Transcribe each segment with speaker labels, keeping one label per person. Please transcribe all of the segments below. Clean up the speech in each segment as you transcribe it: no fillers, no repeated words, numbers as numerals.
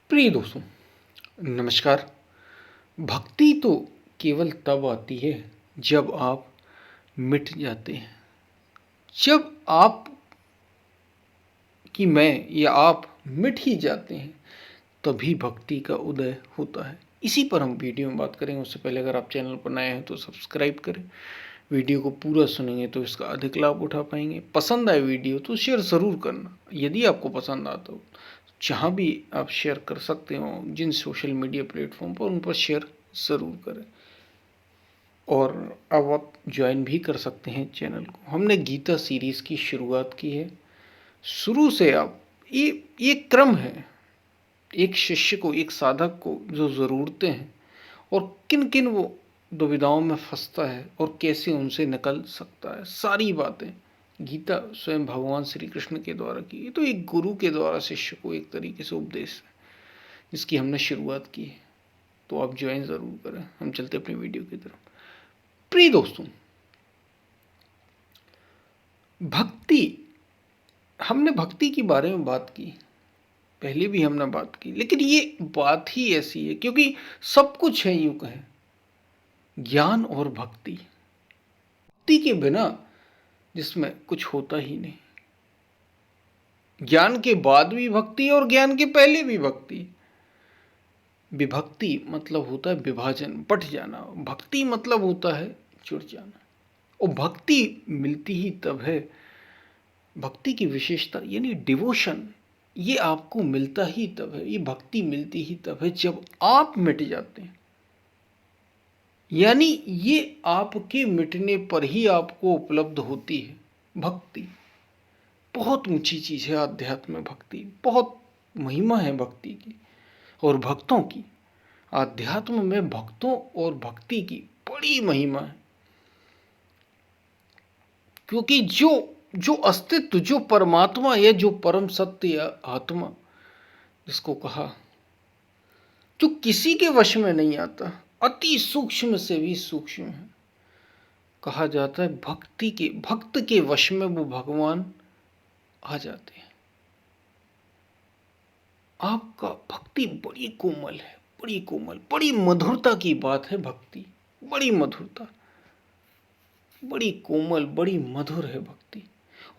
Speaker 1: प्रिय दोस्तों, नमस्कार। भक्ति तो केवल तब आती है जब आप मिट जाते हैं। जब आप कि मैं या आप मिट ही जाते हैं, तभी भक्ति का उदय होता है। इसी पर हम वीडियो में बात करेंगे। उससे पहले अगर आप चैनल पर नए हैं तो सब्सक्राइब करें। वीडियो को पूरा सुनेंगे तो इसका अधिक लाभ उठा पाएंगे। पसंद आए वीडियो तो शेयर ज़रूर करना। यदि आपको पसंद आता हो, जहाँ भी आप शेयर कर सकते हो, जिन सोशल मीडिया प्लेटफॉर्म पर, उन पर शेयर ज़रूर करें। और अब आप ज्वाइन भी कर सकते हैं चैनल को। हमने गीता सीरीज़ की शुरुआत की है। शुरू से आप ये क्रम है, एक शिष्य को, एक साधक को जो ज़रूरतें हैं और किन किन वो दुविधाओं में फंसता है और कैसे उनसे निकल सकता है, सारी बातें गीता स्वयं भगवान श्री कृष्ण के द्वारा की। ये तो एक गुरु के द्वारा शिष्य को एक तरीके से उपदेश है, जिसकी हमने शुरुआत की है। तो आप ज्वाइन ज़रूर करें। हम चलते अपनी वीडियो की तरफ। प्रिय दोस्तों, भक्ति, हमने भक्ति के बारे में बात की, पहले भी हमने बात की, लेकिन ये बात ही ऐसी है क्योंकि सब कुछ है, यूं कहें, ज्ञान और भक्ति। भक्ति के बिना जिसमें कुछ होता ही नहीं। ज्ञान के बाद भी भक्ति और ज्ञान के पहले भी भक्ति। विभक्ति मतलब होता है विभाजन, बट जाना। भक्ति मतलब होता है जुड़ जाना। और भक्ति मिलती ही तब है, भक्ति की विशेषता यानी डिवोशन, ये आपको मिलता ही तब है, ये भक्ति मिलती ही तब है जब आप मिट जाते हैं। यानी ये आपके मिटने पर ही आपको उपलब्ध होती है भक्ति। बहुत ऊंची चीज है आध्यात्म में भक्ति, बहुत महिमा है भक्ति की और भक्तों की। आध्यात्म में भक्तों और भक्ति की बड़ी महिमा है, क्योंकि जो जो अस्तित्व, जो परमात्मा या जो परम सत्य या आत्मा जिसको कहा, जो किसी के वश में नहीं आता, अति सूक्ष्म से भी सूक्ष्म है, कहा जाता है भक्ति के, भक्त के वश में वो भगवान आ जाते हैं। आपका भक्ति बड़ी कोमल है, बड़ी कोमल, बड़ी मधुरता की बात है भक्ति। बड़ी मधुरता, बड़ी कोमल, बड़ी मधुर है भक्ति।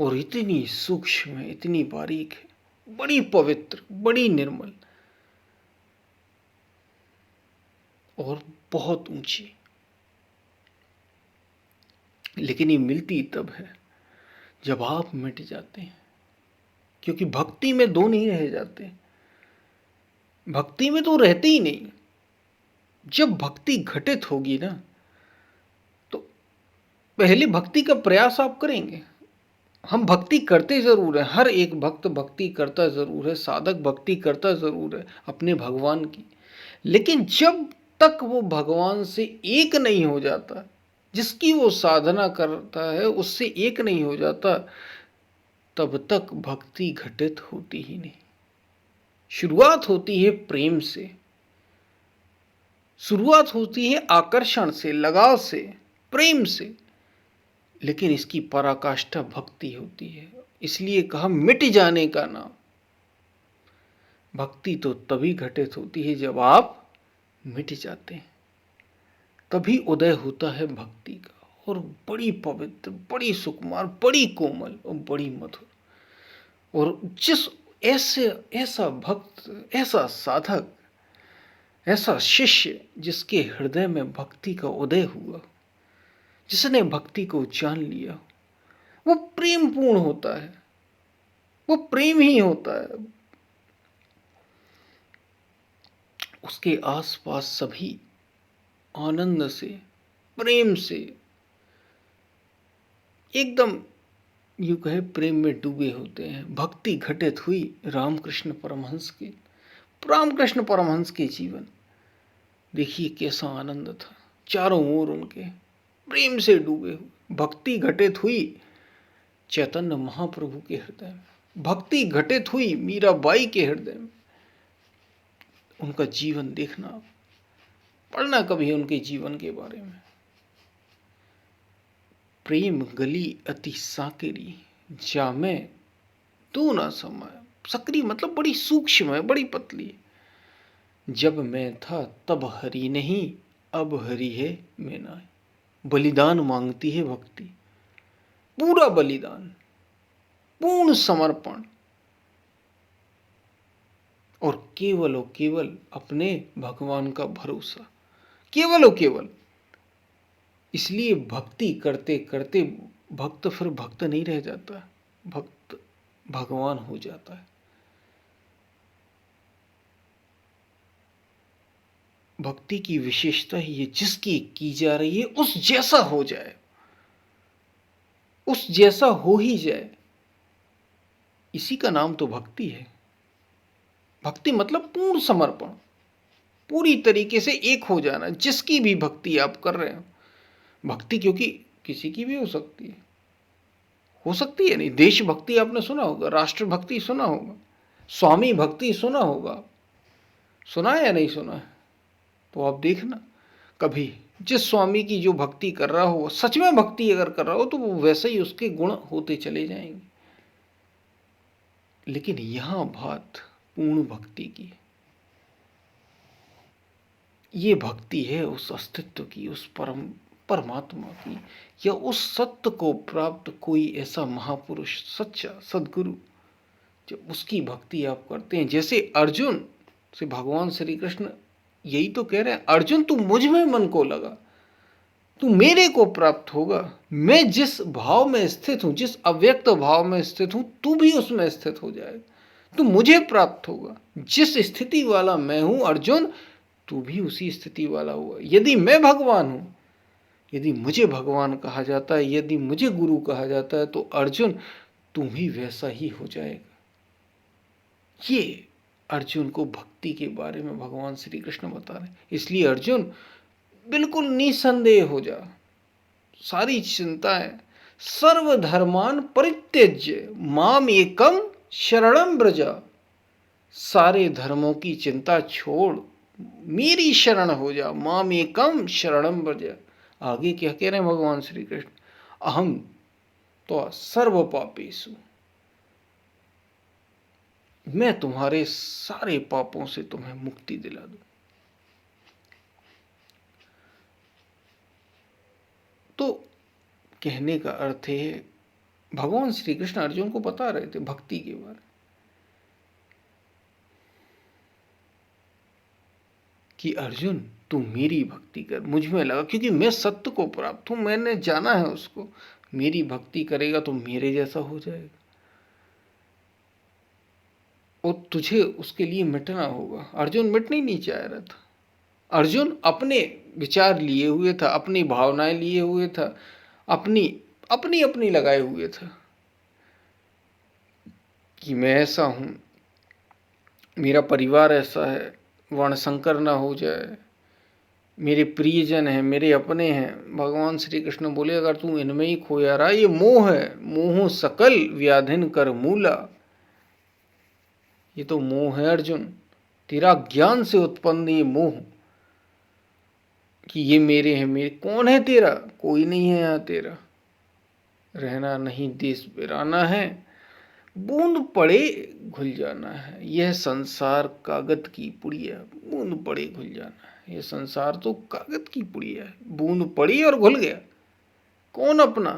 Speaker 1: और इतनी सूक्ष्म है, इतनी बारीक है, बड़ी पवित्र, बड़ी निर्मल और बहुत ऊंची। लेकिन ये मिलती तब है जब आप मिट जाते हैं, क्योंकि भक्ति में दो नहीं रह जाते। भक्ति में तो रहते ही नहीं। जब भक्ति घटित होगी ना, तो पहले भक्ति का प्रयास आप करेंगे। हम भक्ति करते जरूर है, हर एक भक्त भक्ति करता जरूर है, साधक भक्ति करता जरूर है अपने भगवान की। लेकिन जब तक वो भगवान से एक नहीं हो जाता, जिसकी वो साधना करता है उससे एक नहीं हो जाता, तब तक भक्ति घटित होती ही नहीं। शुरुआत होती है प्रेम से, शुरुआत होती है आकर्षण से, लगाव से, प्रेम से, लेकिन इसकी पराकाष्ठा भक्ति होती है। इसलिए कहा मिट जाने का नाम। भक्ति तो तभी घटित होती है जब आप मिट जाते हैं, तभी उदय होता है भक्ति का। और बड़ी पवित्र, बड़ी सुकुमार, बड़ी कोमल और बड़ी मधुर। और जिस ऐसे ऐसा भक्त, ऐसा साधक, ऐसा शिष्य जिसके हृदय में भक्ति का उदय हुआ, जिसने भक्ति को जान लिया, वो प्रेम पूर्ण होता है, वो प्रेम ही होता है। उसके आसपास सभी आनंद से, प्रेम से, एकदम यूं कहे प्रेम में डूबे होते हैं। भक्ति घटित हुई रामकृष्ण परमहंस की। रामकृष्ण परमहंस के जीवन देखिए कैसा आनंद था, चारों ओर उनके प्रेम से डूबे हुए। भक्ति घटित हुई चैतन्य महाप्रभु के हृदय में, भक्ति घटित हुई मीराबाई के हृदय में। उनका जीवन देखना, पढ़ना कभी उनके जीवन के बारे में। प्रेम गली अति साकेरी, जामे तू ना समय। सकरी मतलब बड़ी सूक्ष्म है, बड़ी पतली है। जब मैं था तब हरि नहीं, अब हरि है मैं नाय। बलिदान मांगती है भक्ति, पूरा बलिदान, पूर्ण समर्पण, और केवल अपने भगवान का भरोसा, केवल और केवल। इसलिए भक्ति करते करते भक्त फिर भक्त नहीं रह जाता, भक्त भगवान हो जाता है। भक्ति की विशेषता ही ये, जिसकी की जा रही है उस जैसा हो जाए, उस जैसा हो ही जाए, इसी का नाम तो भक्ति है। भक्ति मतलब पूर्ण समर्पण, पूरी तरीके से एक हो जाना। जिसकी भी भक्ति आप कर रहे हो, भक्ति क्योंकि किसी की भी हो सकती है नहीं। देशभक्ति आपने सुना होगा, राष्ट्रभक्ति सुना होगा, स्वामी भक्ति सुना होगा, सुना है या नहीं सुना है? तो आप देखना कभी, जिस स्वामी की जो भक्ति कर रहा हो, सच में भक्ति अगर कर रहा हो, तो वो वैसे ही उसके गुण होते चले जाएंगे। लेकिन यहां बात पूर्ण भक्ति की, ये भक्ति है उस अस्तित्व की, उस परमात्मा की, या उस सत्य को प्राप्त कोई ऐसा महापुरुष, सच्चा सदगुरु, जब उसकी भक्ति आप करते हैं। जैसे अर्जुन से भगवान श्री कृष्ण यही तो कह रहे हैं, अर्जुन तू मुझ में मन को लगा, तू मेरे को प्राप्त होगा। मैं जिस भाव में स्थित हूं, जिस अव्यक्त भाव में स्थित हूं, तू भी उसमें स्थित हो जाएगा, तू मुझे प्राप्त होगा। जिस स्थिति वाला मैं हूं अर्जुन, तू भी उसी स्थिति वाला हुआ। यदि मैं भगवान हूं, यदि मुझे भगवान कहा जाता है, यदि मुझे गुरु कहा जाता है, तो अर्जुन तुम भी वैसा ही हो जाएगा। ये अर्जुन को भक्ति के बारे में भगवान श्री कृष्ण बता रहे हैं। इसलिए अर्जुन बिल्कुल निसंदेह हो जा, सारी चिंताएं, सर्वधर्मान परित्यज्य माम एकम शरणम ब्रजा। सारे धर्मों की चिंता छोड़, मेरी शरण हो जा, माम एकम शरणम ब्रजा। आगे क्या कह रहे हैं भगवान श्री कृष्ण? अहम तो सर्व पापेषु, मैं तुम्हारे सारे पापों से तुम्हें मुक्ति दिला दूं। तो कहने का अर्थ है, भगवान श्री कृष्ण अर्जुन को बता रहे थे भक्ति के बारे में, कि अर्जुन तू मेरी भक्ति कर, मुझ में लगा, क्योंकि मैं सत्य को प्राप्त हूं, मैंने जाना है उसको। मेरी भक्ति करेगा तो मेरे जैसा हो जाएगा, और तुझे उसके लिए मिटना होगा। अर्जुन मिटना ही नहीं चाह रहा था। अर्जुन अपने विचार लिए हुए था, अपनी भावनाएं लिए हुए था, अपनी अपनी अपनी लगाए हुए था, कि मैं ऐसा हूं, मेरा परिवार ऐसा है, वर्णशंकर ना हो जाए, मेरे प्रियजन हैं, मेरे अपने हैं। भगवान श्री कृष्ण बोले, अगर तू इनमें ही खोया रहा, ये मोह है, मोह सकल व्याधिन कर मूला। ये तो मोह है अर्जुन, तेरा ज्ञान से उत्पन्न ये मोह, कि ये मेरे हैं, मेरे। कौन है तेरा? कोई नहीं है यहाँ तेरा। रहना नहीं देश बिराना है, बूंद पड़े घुल जाना है। यह संसार कागज की पुड़िया, बूंद पड़े घुल जाना है। यह संसार तो कागज की पुड़िया है, बूंद पड़ी और घुल गया। कौन अपना?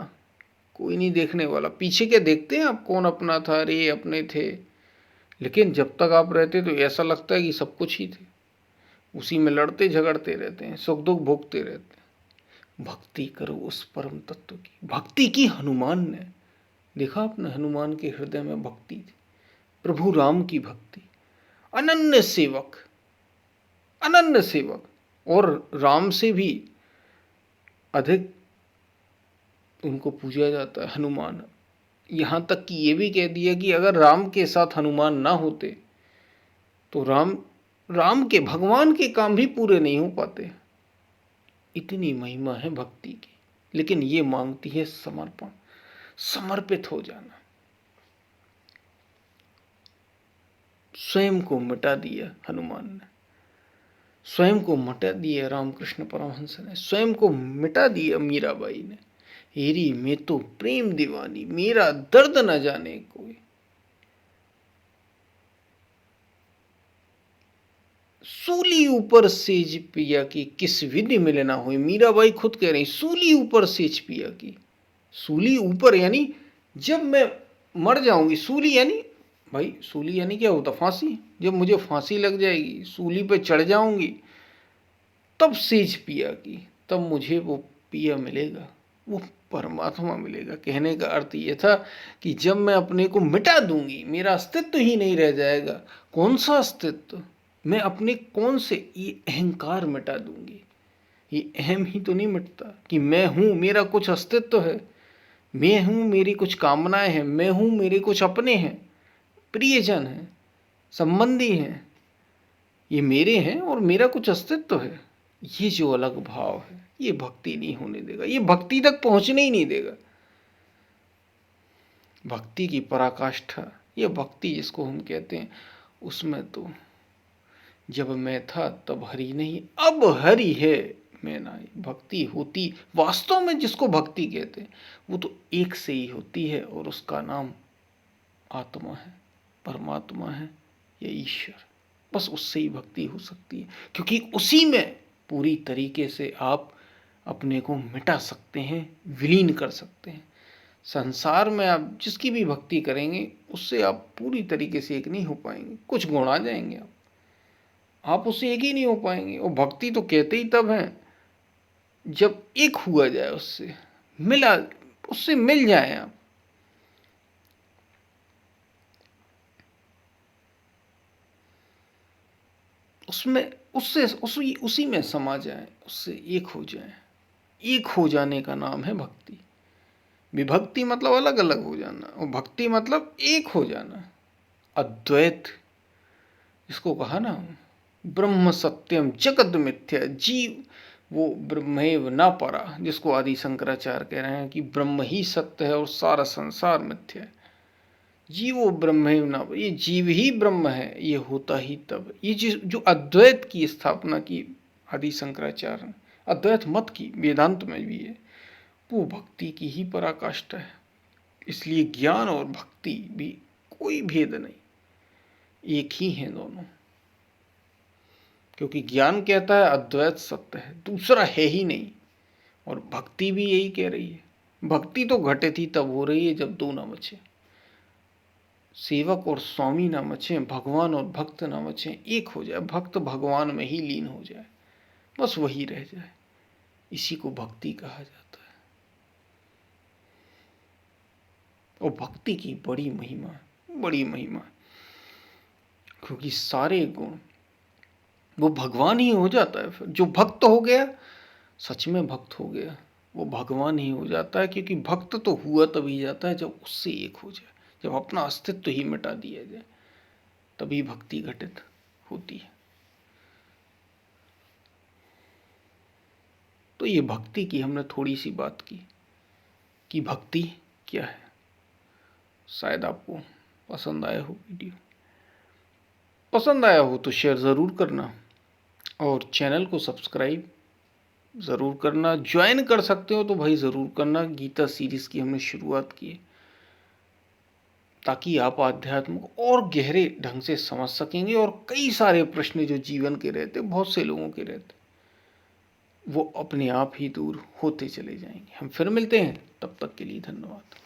Speaker 1: कोई नहीं देखने वाला। पीछे क्या देखते हैं आप, कौन अपना था? अरे अपने थे। लेकिन जब तक आप रहते तो ऐसा लगता है कि सब कुछ ही थे, उसी में लड़ते झगड़ते रहते हैं, सुख दुख भोगते रहते हैं। भक्ति करो उस परम तत्व की। भक्ति की हनुमान ने, देखा आपने, हनुमान के हृदय में भक्ति थी। प्रभु राम की भक्ति, अनन्य सेवक, अनन्य सेवक, और राम से भी अधिक उनको पूजा जाता है हनुमान। यहां तक कि ये भी कह दिया कि अगर राम के साथ हनुमान ना होते तो राम के, भगवान के काम भी पूरे नहीं हो पाते। इतनी महिमा है भक्ति की। लेकिन ये मांगती है समर्पण, समर्पित हो जाना। स्वयं को मिटा दिया हनुमान ने, स्वयं को मिटा दिया रामकृष्ण परमहंस ने, स्वयं को मिटा दिया मीराबाई ने। हेरी मैं तो प्रेम दीवानी, मेरा दर्द न जाने कोई। सूली ऊपर सेज पिया की किस विधि मिले ना हुई। मीराबाई खुद कह रही सूली ऊपर सेज पिया की। सूली ऊपर यानी जब मैं मर जाऊंगी, सूली यानी भाई सूली यानी क्या होता, फांसी। जब मुझे फांसी लग जाएगी, सूली पे चढ़ जाऊंगी, तब सेज पिया की, तब मुझे वो पिया मिलेगा, वो परमात्मा मिलेगा। कहने का अर्थ ये था कि जब मैं अपने को मिटा दूंगी, मेरा अस्तित्व ही नहीं रह जाएगा। कौन सा अस्तित्व, मैं अपने कौन से ये अहंकार मिटा दूंगी। ये अहम ही तो नहीं मिटता कि मैं हूं, मेरा कुछ अस्तित्व है, मैं हूं, मेरी कुछ कामनाएं हैं, मैं हूं, मेरे कुछ अपने हैं, प्रियजन हैं, संबंधी हैं, ये मेरे हैं और मेरा कुछ अस्तित्व है। ये जो अलग भाव है, ये भक्ति नहीं होने देगा, ये भक्ति तक पहुंचने ही नहीं देगा। भक्ति की पराकाष्ठा, ये भक्ति जिसको हम कहते हैं, उसमें तो जब मैं था तब हरि नहीं, अब हरि है मैं नहीं। भक्ति होती वास्तव में जिसको भक्ति कहते हैं, वो तो एक से ही होती है और उसका नाम आत्मा है, परमात्मा है या ईश्वर। बस उससे ही भक्ति हो सकती है, क्योंकि उसी में पूरी तरीके से आप अपने को मिटा सकते हैं, विलीन कर सकते हैं। संसार में आप जिसकी भी भक्ति करेंगे, उससे आप पूरी तरीके से एक नहीं हो पाएंगे, कुछ गुण आ जाएंगे, आप उससे एक ही नहीं हो पाएंगे। और भक्ति तो कहते ही तब है जब एक हुआ जाए, उससे मिला, उससे मिल जाए आप। उसमें उससे उसी में समा जाए, उससे एक हो जाए। एक हो जाने का नाम है भक्ति। विभक्ति मतलब अलग अलग हो जाना, और भक्ति मतलब एक हो जाना। अद्वैत इसको कहा ना, ब्रह्म सत्यम जगत मिथ्या, जीव वो ब्रह्मेव न परा, जिसको आदि शंकराचार्य कह रहे हैं कि ब्रह्म ही सत्य है और सारा संसार मिथ्या है। जीवो ब्रह्मेव न, ये जीव ही ब्रह्म है, ये होता ही तब। ये जो अद्वैत की स्थापना की आदि शंकराचार्य ने, अद्वैत मत की, वेदांत में भी है, वो भक्ति की ही पराकाष्ठा है। इसलिए ज्ञान और भक्ति भी कोई भेद नहीं, एक ही हैं दोनों। क्योंकि ज्ञान कहता है अद्वैत सत्य है, दूसरा है ही नहीं। और भक्ति भी यही कह रही है। भक्ति तो घटित ही तब हो रही है जब दो ना बचे, सेवक और स्वामी ना बचे, भगवान और भक्त ना बचे, एक हो जाए, भक्त भगवान में ही लीन हो जाए, बस वही रह जाए। इसी को भक्ति कहा जाता है। और भक्ति की बड़ी महिमा, बड़ी महिमा, क्योंकि सारे गुण वो भगवान ही हो जाता है। फिर जो भक्त हो गया, सच में भक्त हो गया, वो भगवान ही हो जाता है। क्योंकि भक्त तो हुआ तभी जाता है जब उससे एक हो जाए, जब अपना अस्तित्व ही मिटा दिया जाए, तभी भक्ति घटित होती है। तो ये भक्ति की हमने थोड़ी सी बात की कि भक्ति क्या है। शायद आपको पसंद आया हो वीडियो। पसंद आया हो तो शेयर ज़रूर करना और चैनल को सब्सक्राइब ज़रूर करना। ज्वाइन कर सकते हो तो भाई ज़रूर करना। गीता सीरीज़ की हमने शुरुआत की है, ताकि आप आध्यात्म को और गहरे ढंग से समझ सकेंगे। और कई सारे प्रश्न जो जीवन के रहते, बहुत से लोगों के रहते, वो अपने आप ही दूर होते चले जाएंगे। हम फिर मिलते हैं, तब तक के लिए धन्यवाद।